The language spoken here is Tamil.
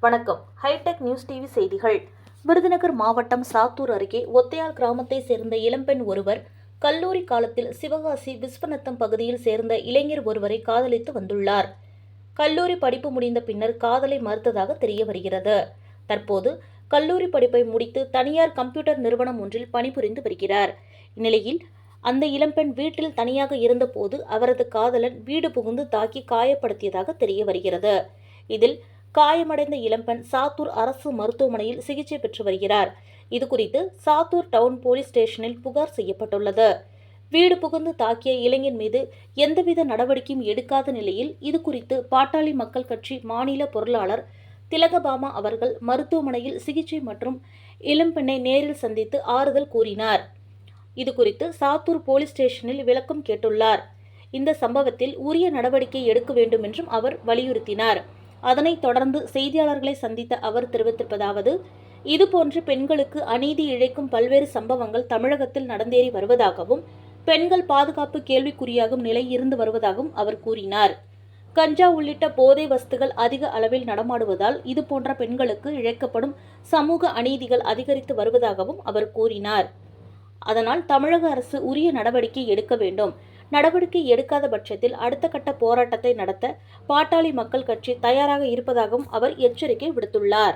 வணக்கம். ஹைடெக் நியூஸ் டிவி செய்திகள். விருதுநகர் மாவட்டம் சாத்தூர் அருகே ஒத்தையால் கிராமத்தை சேர்ந்த இளம்பெண் ஒருவர் கல்லூரி காலத்தில் சிவகாசி விஸ்வநத்தம் பகுதியில் சேர்ந்த இளைஞர் ஒருவரை காதலித்து வந்துள்ளார். கல்லூரி படிப்பு முடிந்த பின்னர் காதலை மறுத்ததாக தெரிய வருகிறது. தற்போது கல்லூரி படிப்பை முடித்து தனியார் கம்ப்யூட்டர் நிறுவனம் ஒன்றில் பணிபுரிந்து வருகிறார். இந்நிலையில் அந்த இளம்பெண் வீட்டில் தனியாக இருந்தபோது அவரது காதலன் வீடு புகுந்து தாக்கி காயப்படுத்தியதாக தெரிய வருகிறது. இதில் காயமடைந்த இளம்பெண் சாத்தூர் அரசு மருத்துவமனையில் சிகிச்சை பெற்று வருகிறார். இதுகுறித்து சாத்தூர் டவுன் போலீஸ் ஸ்டேஷனில் புகார் செய்யப்பட்டுள்ளது. வீடு புகுந்து தாக்கிய இளைஞன் மீது எந்தவித நடவடிக்கையும் எடுக்காத நிலையில் இதுகுறித்து பாட்டாளி மக்கள் கட்சி மாநில பொருளாளர் திலகபாமா அவர்கள் மருத்துவமனையில் சிகிச்சை மற்றும் இளம்பெண்ணை நேரில் சந்தித்து ஆறுதல் கூறினார். இதுகுறித்து சாத்தூர் போலீஸ் ஸ்டேஷனில் விளக்கம் கேட்டுள்ளார். இந்த சம்பவத்தில் உரிய நடவடிக்கை எடுக்க வேண்டும் என்றும் அவர் வலியுறுத்தினார். அதனைத் தொடர்ந்து செய்தியாளர்களை சந்தித்த அவர் தெரிவித்திருப்பதாவது: இதுபோன்று பெண்களுக்கு அநீதி இழைக்கும் பல்வேறு சம்பவங்கள் தமிழகத்தில் நடந்தேறி வருவதாகவும் பெண்கள் பாதுகாப்பு கேள்விக்குறியாகும் நிலை இருந்து வருவதாகவும் அவர் கூறினார். கஞ்சா உள்ளிட்ட போதை வஸ்துகள் அதிக அளவில் நடமாடுவதால் இதுபோன்ற பெண்களுக்கு இழைக்கப்படும் சமூக அநீதிகள் அதிகரித்து வருவதாகவும் அவர் கூறினார். அதனால் தமிழக அரசு உரிய நடவடிக்கை எடுக்க வேண்டும். நடவடிக்கை எடுக்காத பட்சத்தில் அடுத்த கட்ட போராட்டத்தை நடத்த பாட்டாளி மக்கள் கட்சி தயாராக இருப்பதாகவும் அவர் எச்சரிக்கை விடுத்துள்ளார்.